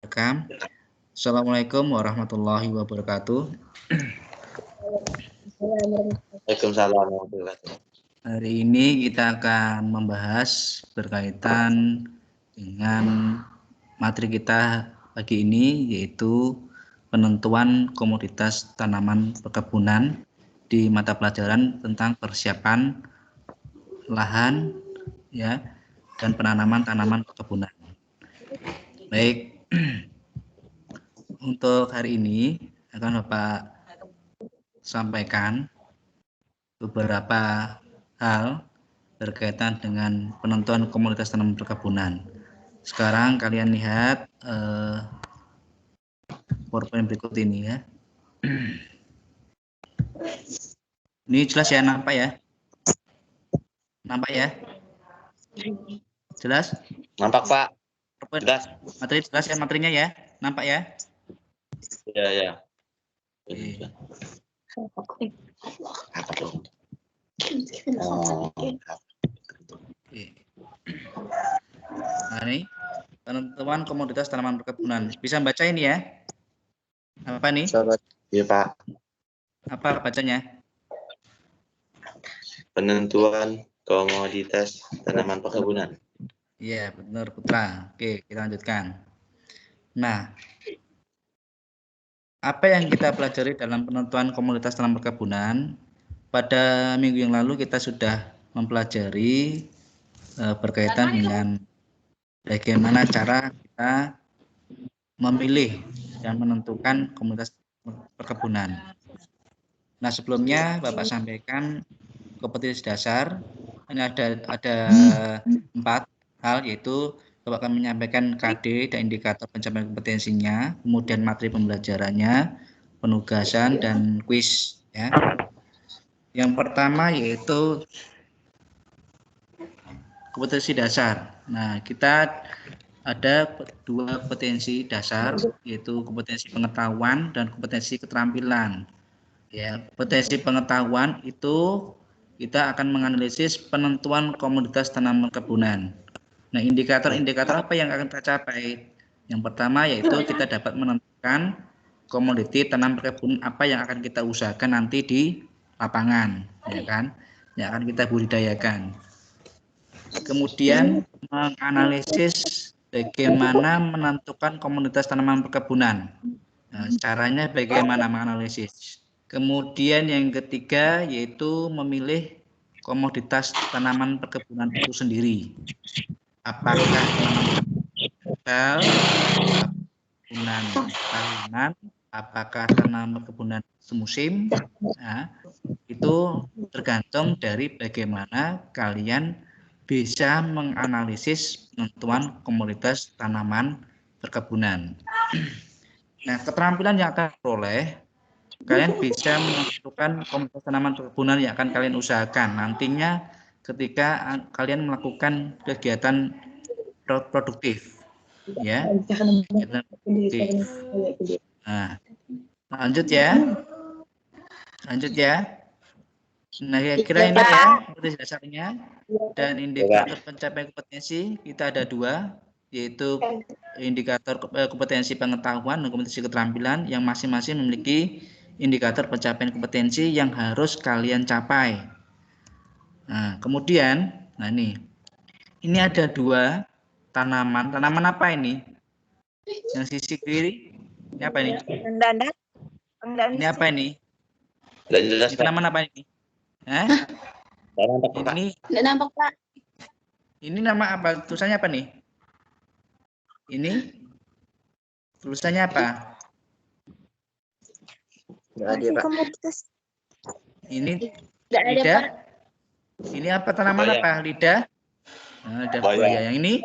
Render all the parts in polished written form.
Rekam. Assalamualaikum warahmatullahi wabarakatuh. Waalaikumsalam warahmatullahi wabarakatuh. Hari ini kita akan membahas berkaitan dengan materi kita pagi ini, yaitu penentuan komoditas tanaman perkebunan di mata pelajaran tentang persiapan lahan ya dan penanaman tanaman perkebunan. Baik, untuk hari ini akan Bapak sampaikan beberapa hal berkaitan dengan penentuan komoditas tanaman perkebunan. Sekarang kalian lihat PowerPoint berikut ini ya. Ini jelas ya, nampak ya? Nampak ya? Jelas? Nampak Pak? Jelas? Materi jelas ya, materinya ya? Nampak ya? Iya, ya. Oke. Apa dong? Oke. Nah, ini penentuan komoditas tanaman perkebunan. Bisa baca ini ya? Apa nih? Iya Pak. Apa bacanya? Penentuan komoditas tanaman perkebunan. Iya, benar Putra. Oke, kita lanjutkan. Nah, apa yang kita pelajari dalam penentuan komoditas tanaman perkebunan? Pada minggu yang lalu kita sudah mempelajari berkaitan dengan bagaimana cara kita memilih dan menentukan komoditas perkebunan. Nah, sebelumnya Bapak sampaikan kompetensi dasar. Ini ada 4 hal, yaitu Bapak akan menyampaikan KD dan indikator pencapaian kompetensinya, kemudian materi pembelajarannya, penugasan dan kuis ya. Yang pertama yaitu kompetensi dasar. Nah, kita ada 2 kompetensi dasar, yaitu kompetensi pengetahuan dan kompetensi keterampilan. Ya, kompetensi pengetahuan itu kita akan menganalisis penentuan komoditas tanaman perkebunan. Nah, indikator-indikator apa yang akan kita capai? Yang pertama yaitu kita dapat menentukan komoditi tanam perkebunan apa yang akan kita usahakan nanti di lapangan, ya kan? Yang akan kita budidayakan. Kemudian menganalisis bagaimana menentukan komoditas tanaman perkebunan. Nah, caranya bagaimana menganalisis. Kemudian yang ketiga yaitu memilih komoditas tanaman perkebunan itu sendiri. Apakah tanaman lokal, perkebunan tahunan, apakah tanaman perkebunan semusim. Nah, itu tergantung dari bagaimana kalian bisa menganalisis penentuan komoditas tanaman perkebunan. Nah, keterampilan yang akan diperoleh, kalian bisa menentukan komoditas tanaman perkebunan yang akan kalian usahakan nantinya ketika kalian melakukan kegiatan produktif, ya. Produktif. Nah, lanjut ya. Nah, kira-kira ini ya kompetensi dasarnya. Dan indikator pencapaian kompetensi kita ada 2, yaitu indikator kompetensi pengetahuan dan kompetensi keterampilan yang masing-masing memiliki indikator pencapaian kompetensi yang harus kalian capai. Nah, kemudian, ini ada 2 tanaman. Tanaman apa ini? Yang sisi kiri, ini apa ini? Ini apa ini? Ini tanaman apa ini? Ini nampak Pak. Ini nama apa? Tulisannya apa nih? Ini tulisannya apa? Ini lidah. Ini apa tanaman Buaya. apa? Lidah. Nah, lidah buaya. Yang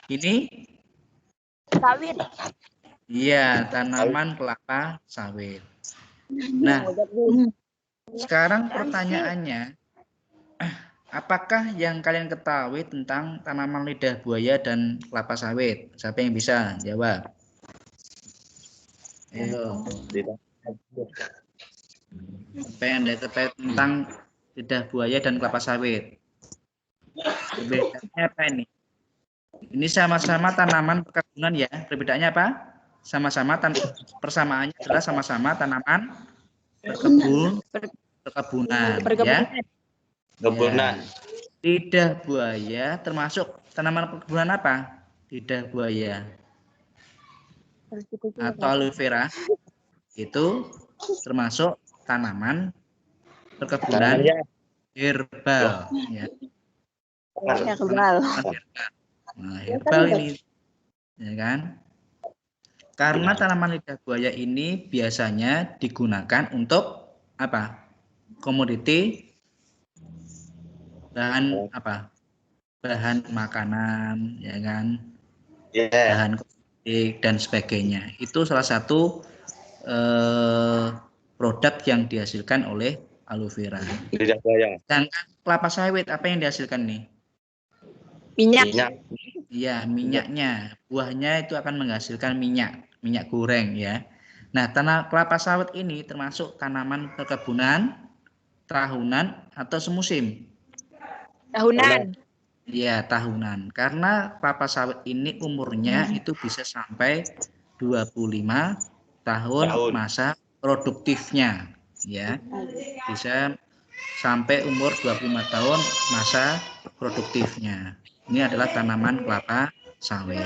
ini Sawit. iya, tanaman kelapa sawit. Nah, sekarang pertanyaannya, apakah yang kalian ketahui tentang tanaman lidah buaya dan kelapa sawit? Siapa yang bisa jawab? Ayo. Apa yang Anda ketahui tentang lidah buaya dan kelapa sawit? Perbedaannya apa ini? Ini sama-sama tanaman perkebunan ya. Perbedaannya apa? persamaannya adalah sama-sama tanaman perkebunan. Ya. Kebunan. Lidah buaya termasuk tanaman perkebunan apa? Lidah buaya atau aloe vera itu termasuk tanaman perkebunan herbal. Ya. Herbal. Nah, herbal ini, ya kan? Karena tanaman lidah buaya ini biasanya digunakan untuk apa? Komoditi bahan apa? Bahan makanan, ya kan? Bahan kosmetik dan sebagainya. Itu salah satu produk yang dihasilkan oleh aloe vera. Lidah buaya. Dan kelapa sawit apa yang dihasilkan nih? Minyak. Iya, minyaknya. Buahnya itu akan menghasilkan minyak goreng ya. Nah, tanah kelapa sawit ini termasuk tanaman perkebunan tahunan atau semusim? Tahunan. Iya, tahunan. Karena kelapa sawit ini umurnya itu bisa sampai 25 tahun masa produktifnya, ya. Bisa sampai umur 25 tahun masa produktifnya. Ini adalah tanaman kelapa sawit.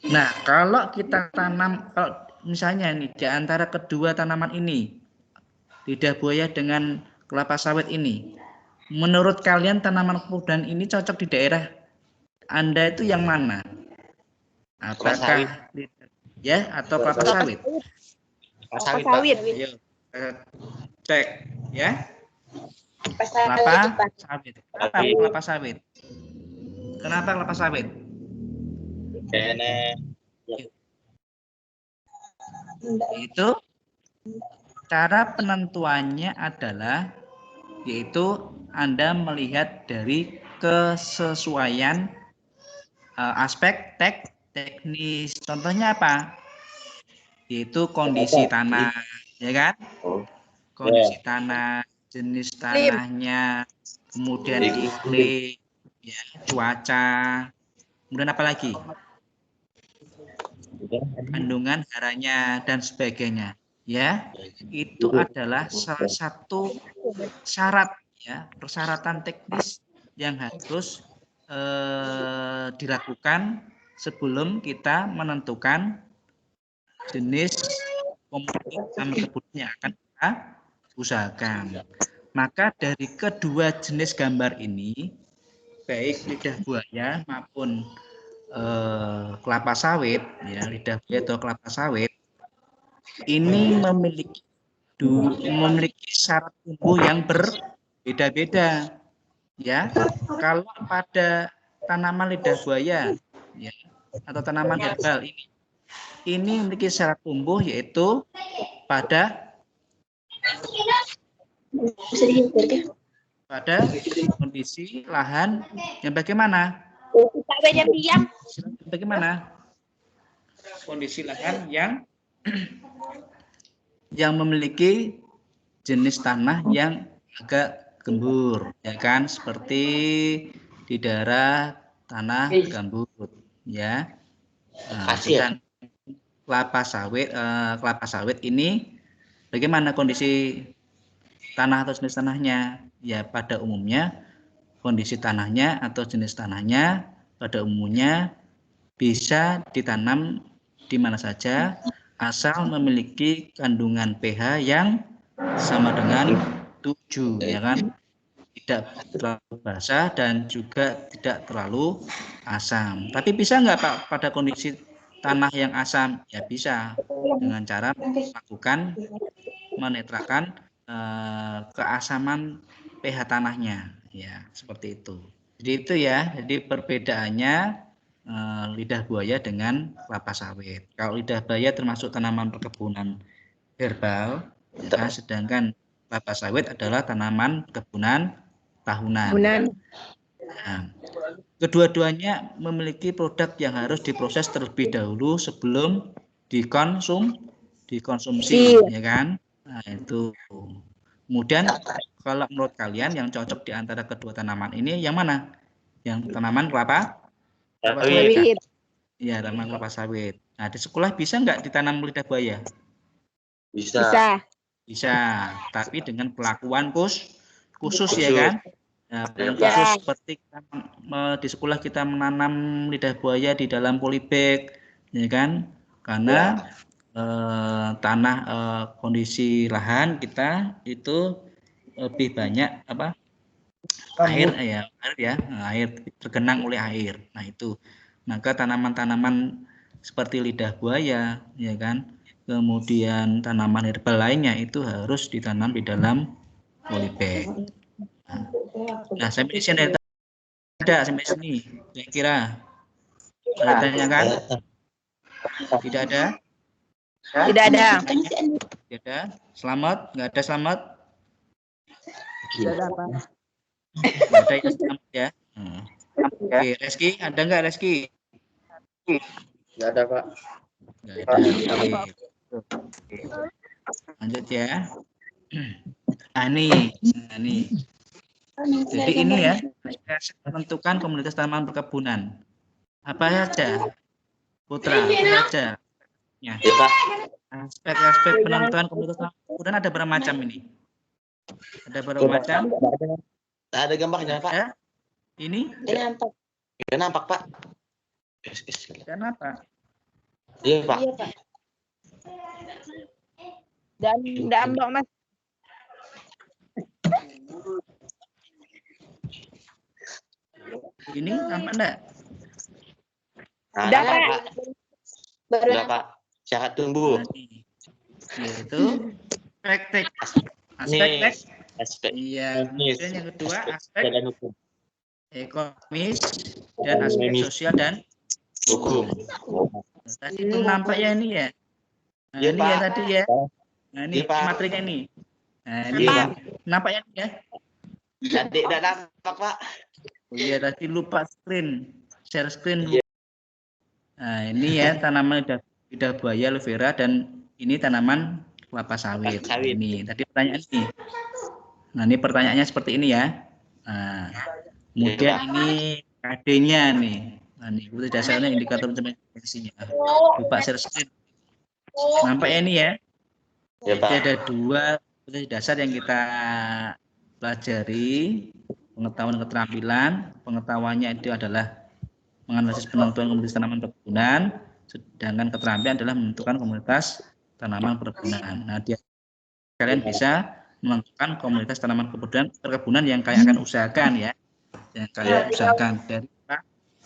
Nah, kalau kita tanam, kalau misalnya nih di antara kedua tanaman ini, lidah buaya dengan kelapa sawit ini, menurut kalian tanaman perkebunan ini cocok di daerah Anda itu yang mana? Apakah ya atau kelapa sawit? Kelapa sawit. Ayo, cek ya. Kelapa sawit. Kenapa kelapa sawit? Kenapa kelapa sawit? Itu cara penentuannya adalah yaitu Anda melihat dari kesesuaian aspek teknis. Contohnya apa? Yaitu kondisi tanah, ya kan? Kondisi tanah, jenis tanahnya, kemudian iklim, ya, cuaca, kemudian apa lagi? Kandungan haranya dan sebagainya, ya. Itu adalah salah satu syarat, ya, persyaratan teknis yang harus dilakukan sebelum kita menentukan jenis komoditi kebun yang akan kita usahakan. Maka dari kedua jenis gambar ini, baik lidah buaya maupun kelapa sawit, ya, lidah buaya atau kelapa sawit, ini memiliki syarat tumbuh yang berbeda-beda. Ya, kalau pada tanaman lidah buaya, ya, atau tanaman herbal ini memiliki syarat tumbuh yaitu pada kondisi lahan yang bagaimana? Bagaimana? Kondisi lahan yang memiliki jenis tanah yang agak gembur, ya kan? Seperti di daerah tanah gambut, ya. Nah, sedang kelapa sawit ini bagaimana kondisi tanah atau jenis tanahnya? Ya, pada umumnya kondisi tanahnya atau jenis tanahnya pada umumnya bisa ditanam di mana saja asal memiliki kandungan pH yang sama dengan 7, ya kan? Tidak terlalu basah dan juga tidak terlalu asam. Tapi bisa nggak Pak pada kondisi tanah yang asam? Ya bisa, dengan cara melakukan menetralkan keasaman pH tanahnya, ya seperti itu. Jadi itu ya, jadi perbedaannya lidah buaya dengan kelapa sawit. Kalau lidah buaya termasuk tanaman perkebunan herbal, ya, sedangkan kelapa sawit adalah tanaman perkebunan tahunan. Nah, kedua-duanya memiliki produk yang harus diproses terlebih dahulu sebelum dikonsumsi, ya kan? Nah, itu. Kemudian kalau menurut kalian yang cocok di antara kedua tanaman ini yang mana? Yang tanaman kelapa sawit. Ya, tanaman kelapa sawit. Nah, di sekolah bisa nggak ditanam lidah buaya? Bisa. Bisa. Bisa, tapi dengan perlakuan khusus ya Khusus. kan? Nah, yang Ya. khusus seperti di sekolah kita menanam lidah buaya di dalam polybag, ya kan? Karena tanah kondisi lahan kita itu lebih banyak apa air air tergenang oleh air. Nah itu, maka tanaman-tanaman seperti lidah buaya, ya kan? Kemudian tanaman herbal lainnya itu harus ditanam di dalam polybag. Nah, sampai di sini ada sampai sini, kira-kira ada tanyakan? Tidak ada? Tidak ada. Tidak ada. Selamat? Nggak ada selamat? Tidak ada apa? Nggak ada yang selamat ya? Oke, Reski, ada nggak Reski? Nggak ada, Pak. Nggak ada. Oke. Lanjut ya. Nah, ini. Jadi ini ya, menentukan komunitas tanaman perkebunan. Apa saja? Putra, apa saja? Ya. Ya, Pak. Aspek-aspek penentuan komunitas tanaman perkebunan ada berapa macam ini? Ada berapa macam? Ada gambarnya, Pak. Ada? Ini? Nggak nampak, Pak. Kenapa? Iya, Pak. Dan ambak Mas. Ini nampak enggak? Udah, Pak. Udah, Pak. Syarat tumbuh. Yaitu aspek Aspek. iya. Kemudian yang kedua aspek dan hukum. ekonomis dan aspek sosial dan Hukum. tadi itu nampak ya ini ya. Nah, Iya, ini Pak. ya tadi ya. Nah, ini Iya, Pak. materinya ini. Nah, ini Iya. nampak ya ini ya. Adik udah nampak, Pak. Oh iya, tadi lupa share screen. Iya. Nah, ini ya tanaman lidah buaya aloe vera dan ini tanaman kelapa sawit. Ini tadi pertanyaan ini. Nah, ini pertanyaannya seperti ini ya. Nah, kemudian ini KD-nya nih. Nah, ini bukti dasarnya indikator intervensinya. Lupa share screen. Nampak ya ini ya? Ya, Pak. Jadi ada dua bukti dasar yang kita pelajari. Pengetahuan keterampilan. Pengetahuannya itu adalah menganalisis penentuan komunitas tanaman perkebunan, sedangkan keterampilan adalah menentukan komunitas tanaman perkebunan. Nah, kalian bisa menentukan komunitas tanaman perkebunan yang kalian akan usahakan ya, yang kalian usahakan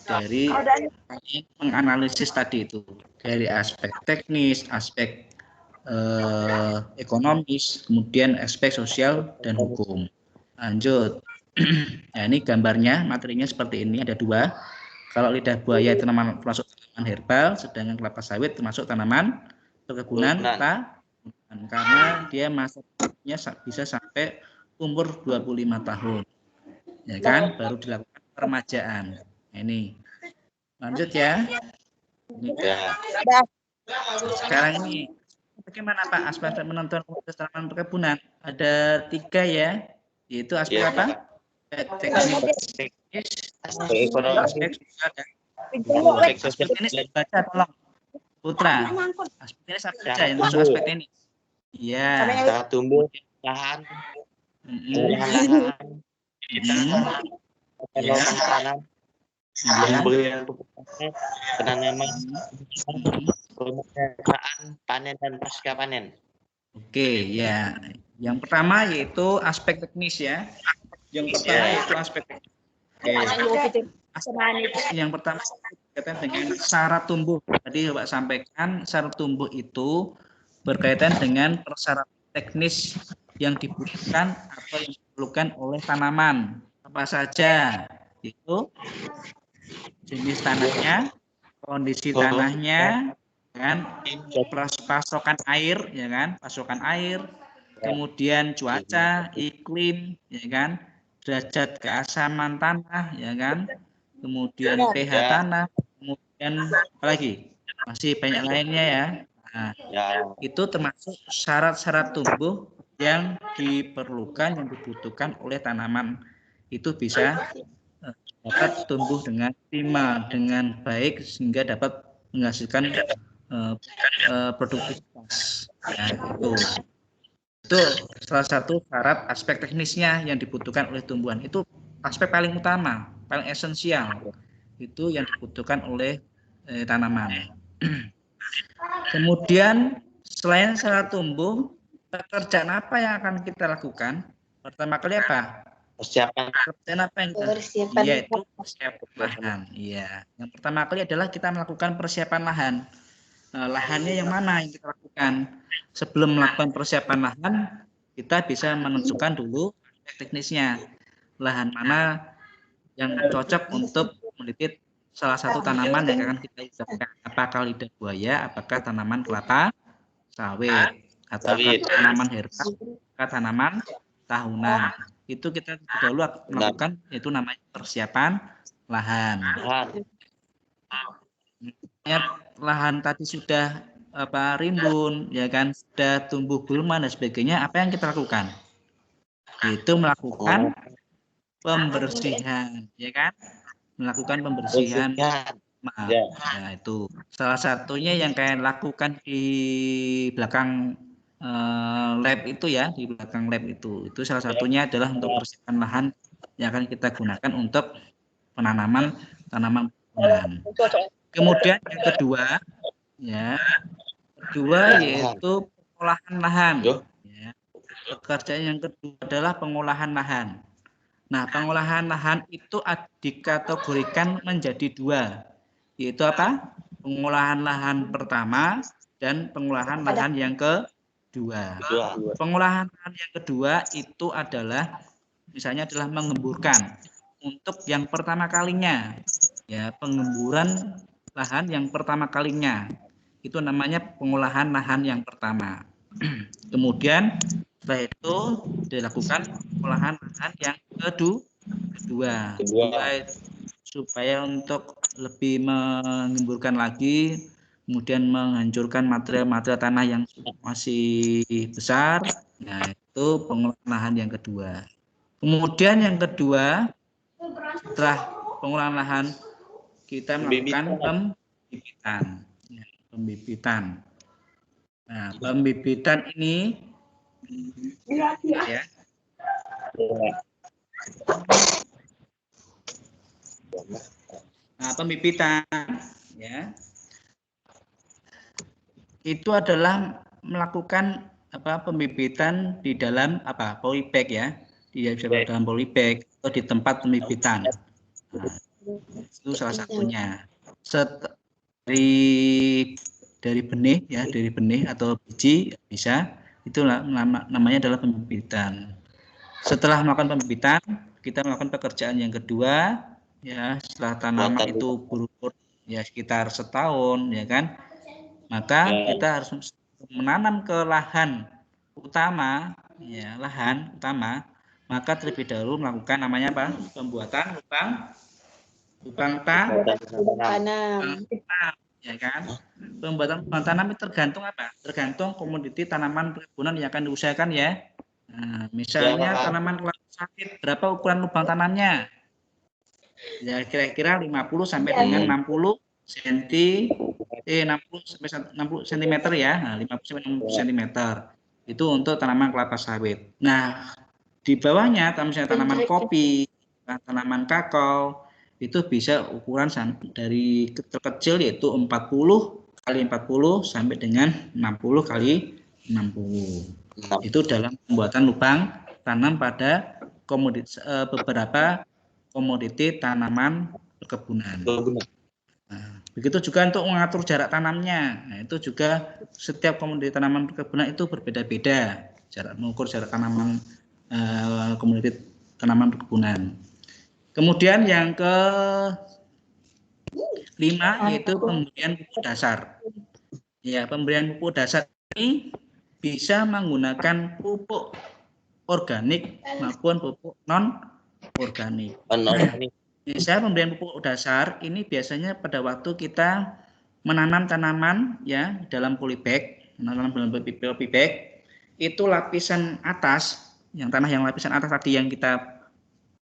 dari menganalisis tadi itu, dari aspek teknis, aspek ekonomis, kemudian aspek sosial dan hukum. Lanjut. Nah, ini gambarnya, materinya seperti ini, ada dua. Kalau lidah buaya itu termasuk tanaman herbal, sedangkan kelapa sawit termasuk tanaman perkebunan karena dia masanya bisa sampai umur 25 tahun. Ya kan? Baru dilakukan peremajaan. Nah, ini. Lanjut ya. Ini. Sekarang ini bagaimana Pak aspek menentukan komunitas tanaman perkebunan? Ada 3 ya, yaitu aspek apa? Teknis, aspek ekonomi, aspek sosial dan aspek ini saya baca tolong Putra. Aspek ini saya baca yang masuk aspek ini. Iya. Cara tumbuh lahan, tanam, pembelian penanaman, pemeliharaan, panen dan pasca panen. Oke, ya. Yang pertama yaitu aspek teknis ya. Yang pertama yaitu aspek teknis. Oke. Yang pertama berkaitan dengan syarat tumbuh. Tadi Pak sampaikan syarat tumbuh itu berkaitan dengan persyaratan teknis yang dibutuhkan atau yang diperlukan oleh tanaman. Apa saja? Itu jenis tanahnya, kondisi tanahnya, kan, pasokan air, ya kan, pasokan air, kemudian cuaca, iklim, ya kan, derajat keasaman tanah, ya kan, kemudian pH tanah, kemudian apa lagi? Masih banyak lainnya ya. Nah, itu termasuk syarat-syarat tumbuh yang diperlukan, yang dibutuhkan oleh tanaman. Itu bisa dapat tumbuh dengan optimal, dengan baik sehingga dapat menghasilkan produktivitas. Ya, itu salah satu syarat aspek teknisnya yang dibutuhkan oleh tumbuhan. Itu aspek paling utama, paling esensial. Itu yang dibutuhkan oleh tanaman. Kemudian selain syarat tumbuh, pekerjaan apa yang akan kita lakukan? Pertama kali apa? Pekerjaan apa yang kita? Yaitu persiapan lahan. Iya. Yang pertama kali adalah kita melakukan persiapan lahan. Lahannya yang mana yang kita lakukan? Sebelum melakukan persiapan lahan, kita bisa menentukan dulu teknisnya. Lahan mana yang cocok untuk meneliti salah satu tanaman yang akan kita hidupkan. Apakah lidah buaya, apakah tanaman kelapa sawit, atau tanaman herba, apakah tanaman tahunan. Itu kita dahulu melakukan, itu namanya persiapan lahan. Lahan tadi sudah rimbun, ya kan, sudah tumbuh gulma dan sebagainya. Apa yang kita lakukan? Itu melakukan pembersihan, ya kan? Melakukan pembersihan. Nah, itu salah satunya yang kalian lakukan di belakang lab itu ya, di belakang lab itu salah satunya adalah untuk persiapan lahan yang akan kita gunakan untuk penanaman tanaman buah. Kemudian yang kedua, ya, yaitu pengolahan lahan. Ya. Pekerjaan yang kedua adalah pengolahan lahan. Nah, pengolahan lahan itu dikategorikan menjadi dua, yaitu apa? Pengolahan lahan pertama dan pengolahan lahan yang kedua. Pengolahan lahan yang kedua itu adalah misalnya adalah mengemburkan untuk yang pertama kalinya, ya, pengemburan lahan yang pertama kalinya. Itu namanya pengolahan lahan yang pertama. Kemudian setelah itu dilakukan pengolahan lahan yang kedua supaya untuk lebih mengemburkan lagi, kemudian menghancurkan material-material tanah yang masih besar. Nah, itu pengolahan lahan yang kedua. Kemudian yang kedua, setelah pengolahan lahan, kita melakukan pembibitan. Nah, pembibitan ini ya. Nah, pembibitan ya. Itu adalah melakukan pembibitan di dalam polybag ya. Di dalam polybag atau di tempat pembibitan. Nah, itu salah satunya. Dari benih ya, dari benih atau biji bisa, itu namanya adalah pembibitan. Setelah melakukan pembibitan, kita melakukan pekerjaan yang kedua ya, setelah tanaman itu berumur ya sekitar setahun ya kan, maka kita harus menanam ke lahan utama ya, maka terlebih dahulu melakukan namanya apa? Pembuatan lubang tanam. Ya kan, pembuatan lubang tanam itu tergantung apa? Tergantung komoditi tanaman perkebunan yang akan diusahakan ya. Nah, misalnya tanaman kelapa sawit, berapa ukuran lubang tanamnya? Ya kira-kira 50 sampai dengan 60 cm ya. Nah, 50 sampai 60 cm. Itu untuk tanaman kelapa sawit. Nah, di bawahnya misalnya tanaman kopi, tanaman kakao, itu bisa ukuran dari terkecil yaitu 40 kali 40 sampai dengan 60 kali 60. Itu dalam pembuatan lubang tanam pada beberapa komoditi tanaman perkebunan. Nah, begitu juga untuk mengatur jarak tanamnya. Nah, itu juga setiap komoditi tanaman perkebunan itu berbeda-beda. Mengukur jarak tanaman komoditi tanaman perkebunan. Kemudian yang kelima yaitu pemberian pupuk dasar. Ya, pemberian pupuk dasar ini bisa menggunakan pupuk organik maupun pupuk non organik. Saya pemberian pupuk dasar ini biasanya pada waktu kita menanam tanaman ya dalam polybag, itu lapisan atas, yang tanah yang lapisan atas tadi yang kita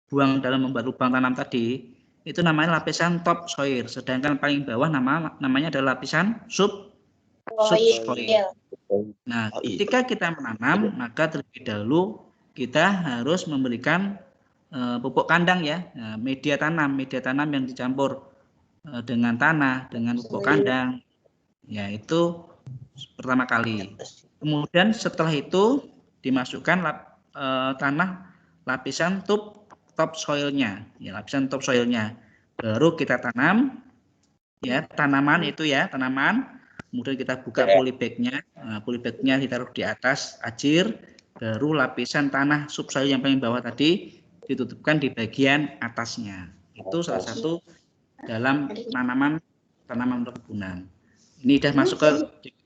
buang dalam membuat lubang tanam tadi, itu namanya lapisan top soil. Sedangkan paling bawah namanya adalah lapisan subsoil. Nah, ketika kita menanam, maka terlebih dahulu kita harus memberikan pupuk kandang ya, media tanam yang dicampur dengan tanah, dengan pupuk kandang. Ya, itu pertama kali. Kemudian setelah itu dimasukkan tanah lapisan top soilnya, ya lapisan top soilnya. Baru kita tanam, ya tanaman itu ya tanaman. Kemudian kita buka polybagnya, polybagnya ditaruh di atas ajir. Baru lapisan tanah subsoil yang paling bawah tadi ditutupkan di bagian atasnya. Itu salah satu dalam tanaman perkebunan. Ini sudah masuk ke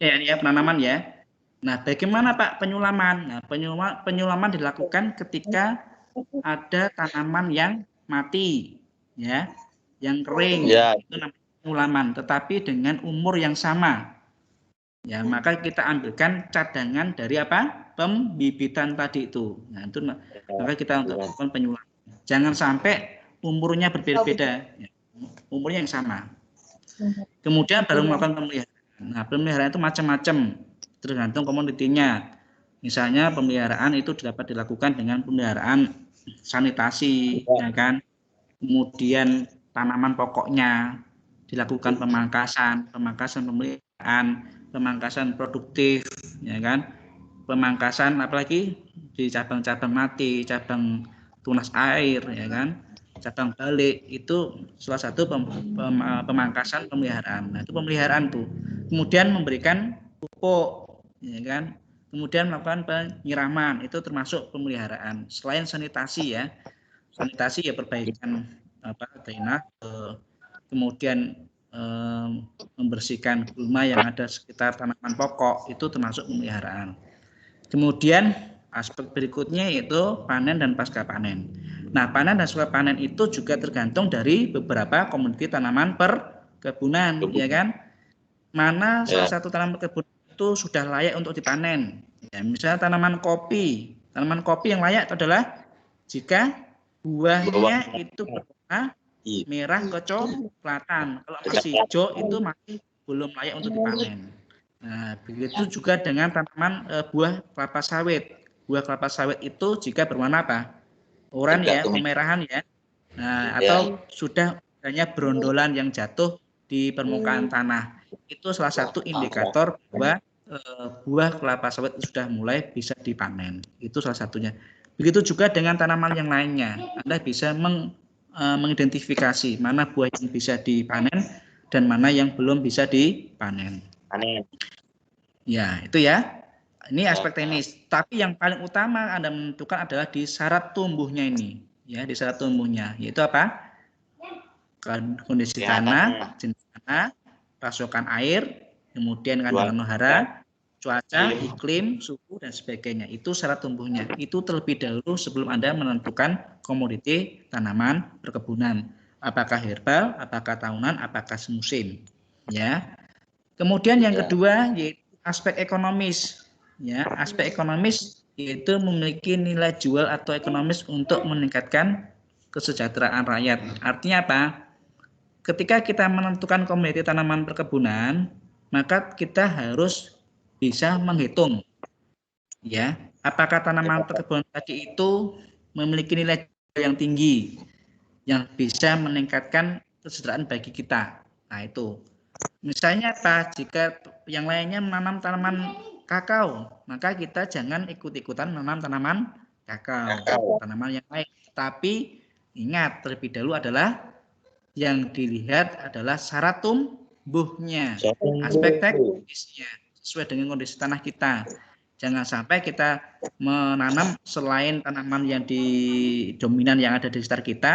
ya penanaman ya. Nah, bagaimana Pak penyulaman? Nah, penyulaman dilakukan ketika ada tanaman yang mati, ya, yang kering, itu namanya penyulaman. Tetapi dengan umur yang sama, ya, maka kita ambilkan cadangan dari apa? Pembibitan tadi itu. Nah, itu maka kita untuk melakukan penyulaman. Jangan sampai umurnya berbeda-beda, ya, umurnya yang sama. Kemudian baru melakukan pemeliharaan. Nah, pemeliharaan itu macam-macam, tergantung komoditinya. Misalnya pemeliharaan itu dapat dilakukan dengan pemeliharaan sanitasi, ya kan. Kemudian tanaman pokoknya dilakukan pemangkasan pemeliharaan, pemangkasan produktif, ya kan. Pemangkasan apalagi di cabang-cabang mati, cabang tunas air, ya kan. Cabang balik itu salah satu pemangkasan pemeliharaan. Nah, itu pemeliharaan tuh. Kemudian memberikan pupuk, ya kan. Kemudian melakukan penyiraman, itu termasuk pemeliharaan. Selain sanitasi ya, sanitasi ya perbaikan drainase, kemudian membersihkan gulma yang ada sekitar tanaman pokok, itu termasuk pemeliharaan. Kemudian aspek berikutnya yaitu panen dan pasca panen. Nah, panen dan pasca panen itu juga tergantung dari beberapa komoditi tanaman perkebunan, ya kan? Mana salah satu tanaman perkebunan itu sudah layak untuk dipanen. Ya, misalnya tanaman kopi yang layak adalah jika buahnya itu berwarna merah kecoklatan. Kalau masih hijau itu masih belum layak untuk dipanen. Nah, begitu juga dengan tanaman buah kelapa sawit. Buah kelapa sawit itu jika berwarna apa? Oranye ya, kemerahan ya. Nah, atau sudah adanya brondolan yang jatuh di permukaan tanah. Itu salah satu indikator bahwa buah kelapa sawit sudah mulai bisa dipanen. Itu salah satunya. Begitu juga dengan tanaman yang lainnya. Anda bisa mengidentifikasi mana buah yang bisa dipanen dan mana yang belum bisa dipanen. Ya, itu ya. Ini aspek teknis. Tapi yang paling utama Anda menentukan adalah di syarat tumbuhnya ini. Ya, di syarat tumbuhnya. Yaitu apa? Kondisi tanah, jenis tanah, pasokan air, kemudian kandungan hara, cuaca, iklim, suhu, dan sebagainya. Itu syarat tumbuhnya. Itu terlebih dahulu sebelum Anda menentukan komoditi tanaman perkebunan. Apakah herbal, apakah tahunan, apakah semusim. Ya. Kemudian yang kedua yaitu aspek ekonomis. Ya, aspek ekonomis yaitu memiliki nilai jual atau ekonomis untuk meningkatkan kesejahteraan rakyat. Artinya apa? Ketika kita menentukan komoditi tanaman perkebunan, maka kita harus bisa menghitung, ya, apakah tanaman perkebunan tadi itu memiliki nilai jual yang tinggi, yang bisa meningkatkan kesejahteraan bagi kita. Nah, itu. Misalnya apa? Jika yang lainnya menanam tanaman kakao, maka kita jangan ikut-ikutan menanam tanaman kakao, tanaman yang lain. Tapi ingat, terlebih dahulu adalah yang dilihat adalah syarat tumbuhnya, aspek teknisnya, sesuai dengan kondisi tanah kita. Jangan sampai kita menanam selain tanaman yang dominan yang ada di sekitar kita,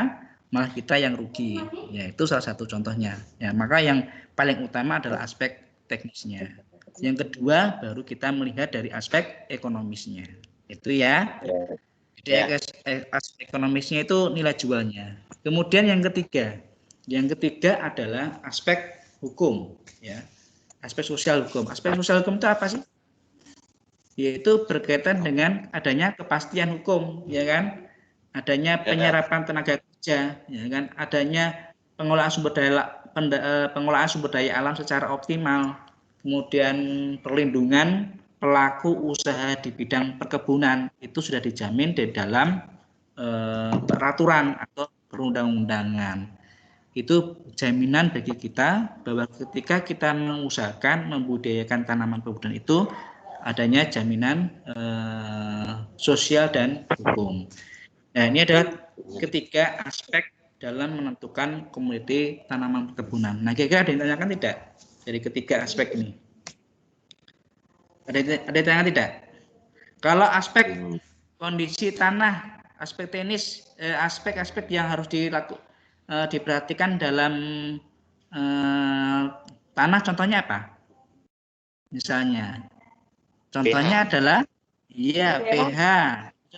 malah kita yang rugi. Ya, itu salah satu contohnya. Ya, maka yang paling utama adalah aspek teknisnya. Yang kedua baru kita melihat dari aspek ekonomisnya. Itu ya. Jadi aspek ekonomisnya itu nilai jualnya. Kemudian yang ketiga adalah aspek hukum, ya. Aspek sosial hukum. Aspek sosial hukum itu apa sih? Yaitu berkaitan dengan adanya kepastian hukum, ya kan? adanya penyerapan tenaga kerja, ya kan, adanya pengolahan sumber daya alam secara optimal, kemudian perlindungan pelaku usaha di bidang perkebunan itu sudah dijamin di dalam peraturan atau perundang-undangan. Itu jaminan bagi kita bahwa ketika kita mengusahakan membudidayakan tanaman perkebunan itu adanya jaminan sosial dan hukum. Nah, ini adalah ketiga aspek dalam menentukan komoditi tanaman perkebunan. Nah, kira-kira ada yang ditanyakan tidak dari ketiga aspek ini? Ada yang ditanyakan tidak? Kalau aspek kondisi tanah, aspek teknis, aspek-aspek yang harus diperhatikan dalam tanah, contohnya apa? Misalnya, contohnya adalah pH.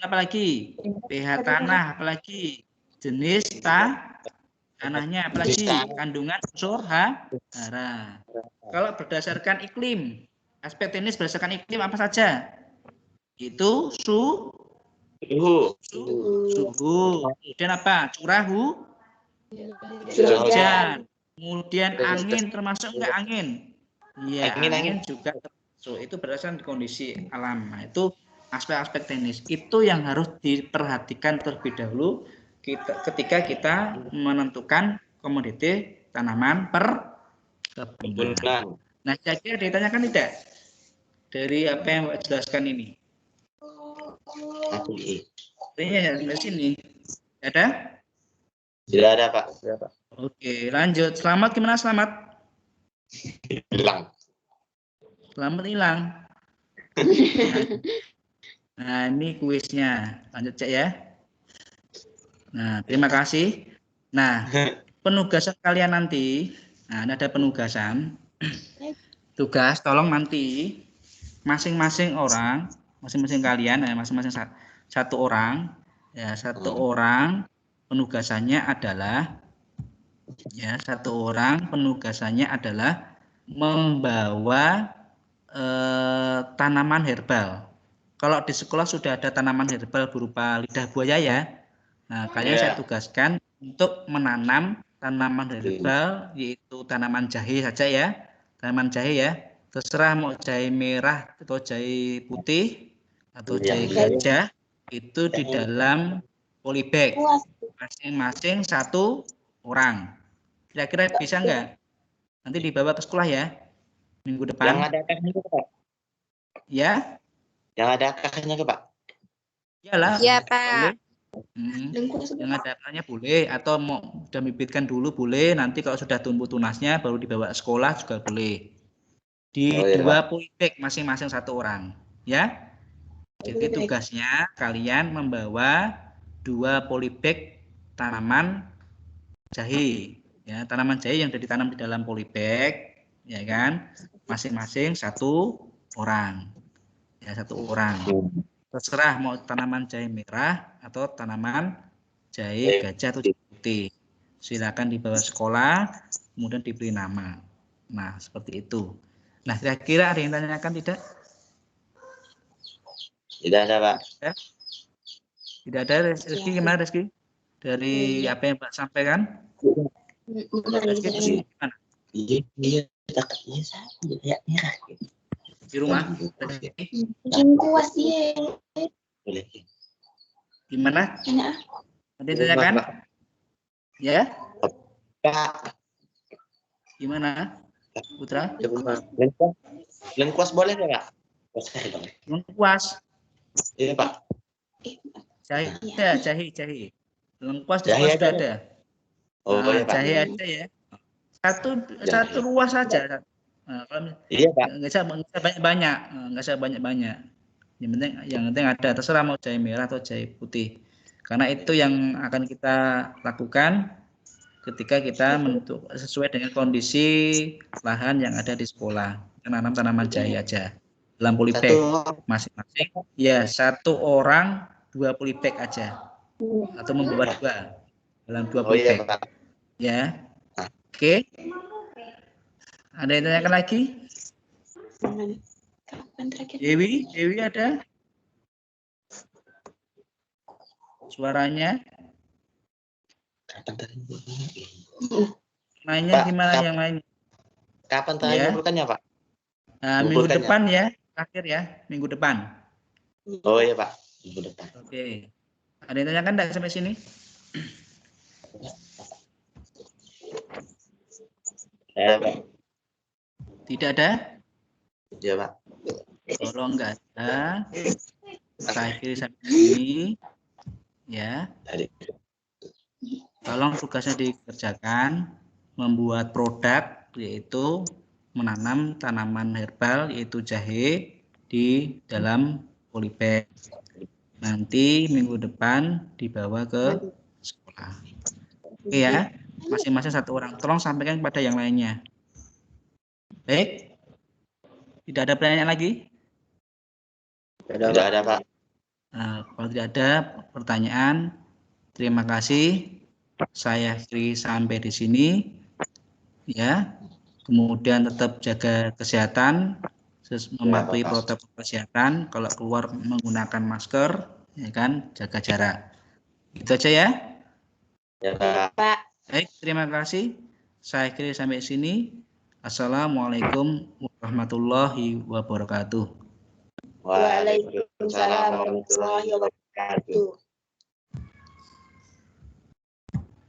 Apa lagi? pH tanah, apalagi jenis tanahnya, apalagi kandungan unsur hara. Kalau berdasarkan iklim, aspek teknis berdasarkan iklim apa saja? Itu suhu. Kemudian apa? Curah hujan. Kemudian angin, termasuk enggak angin? Iya, angin juga termasuk. Itu berdasarkan kondisi alam. Nah, itu aspek-aspek teknis. Itu yang harus diperhatikan terlebih dahulu ketika kita menentukan komoditi tanaman perkebunan. Nah, kira-kira ditanyakan tidak dari apa yang Mbak jelaskan ini? Iya, di sini. Ada? Tidak ada, Pak. Oke, lanjut. Selamat gimana selamat? Hilang. Selamat hilang. Nah, ini kuisnya. Lanjut cek ya. Nah, terima kasih. Nah, penugasan kalian nanti, nah ini ada penugasan. Tugas, tolong nanti masing-masing orang, masing-masing kalian, masing-masing satu orang, ya satu orang penugasannya adalah, membawa tanaman herbal. Kalau di sekolah sudah ada tanaman herbal berupa lidah buaya ya. Nah, kalian saya tugaskan untuk menanam tanaman herbal, yaitu tanaman jahe saja ya. Tanaman jahe ya. Terserah mau jahe merah atau jahe putih atau jahe gajah, itu di dalam polybag. Masing-masing satu orang. Kira-kira bisa enggak? Nanti dibawa ke sekolah ya. Minggu depan. Yang ada akarnya ke Pak? Ya. Yang ada akarnya ke Pak? Iyalah. Iya, Pak. Yang ada akarnya boleh, atau mau sudah bibitkan dulu boleh, nanti kalau sudah tumbuh tunasnya baru dibawa ke sekolah juga boleh. Di dua polybag masing-masing satu orang, ya. Jadi tugasnya kalian membawa 2 polybag tanaman jahe, ya, tanaman jahe yang sudah ditanam di dalam polybag, ya kan, masing-masing satu orang, ya, satu orang. Terserah mau tanaman jahe merah atau tanaman jahe gajah atau jahe putih. Silakan dibawa sekolah, kemudian diberi nama. Nah, seperti itu. Nah, kira-kira ada yang tanyakan tidak? Tidak ada, Pak. Ya? Tidak ada. Rizky gimana, Rizky? Dari apa yang Pak sampaikan? Rizky gimana? Iya. Di rumah? Kuas dia. Gimana? Ada yang tanyakan? Ya? Pak. Gimana? Putra? Lengkuas boleh nggak, Pak? Lengkuas. Iya, Pak. Jahe. Lengkuas di sekolah sudah ada. Iya, Pak. Jahe aja ya. Satu ruas saja. Nah, kalau Iya, Pak. nggak usah banyak-banyak. Yang penting ada, terserah mau jahe merah atau jahe putih. Karena itu yang akan kita lakukan ketika kita menentukan sesuai dengan kondisi lahan yang ada di sekolah. Menanam tanaman jahe aja dalam polybag masing-masing. Ya, satu orang 2 polybag aja, atau membawa 2 dalam 2 polybag. Ya, oke. Ada yang tanyakan lagi? Dewi ada? suaranya? Kapan tadi? Mainnya Pak, gimana yang lain? Kapan tadi Ya. ngumpulkannya, Pak? Nah, minggu Ngumpulkannya. depan ya, terakhir ya, minggu depan. Oh iya, Pak. Minggu depan. Oke. Ada yang tanyakan enggak sampai sini? Ya, Pak. Tidak ada? Ya, Pak. Kalau enggak ada, saya akhiri sampai sini. Ya. Tadi. Tolong tugasnya dikerjakan, membuat produk, yaitu menanam tanaman herbal, yaitu jahe, di dalam polybag. Nanti minggu depan dibawa ke sekolah. Oke ya, masing-masing satu orang. Tolong sampaikan kepada yang lainnya. Baik, tidak ada pertanyaan lagi? Tidak ada, Pak. Nah, kalau tidak ada pertanyaan, terima kasih. Saya akhiri sampai di sini. Ya, kemudian tetap jaga kesehatan, mematuhi protokol kesehatan. Kalau keluar menggunakan masker, ya kan, jaga jarak. Itu aja ya. Ya, Pak. Baik, terima kasih. Saya akhiri sampai sini. Assalamualaikum warahmatullahi wabarakatuh. Waalaikumsalam warahmatullahi wabarakatuh.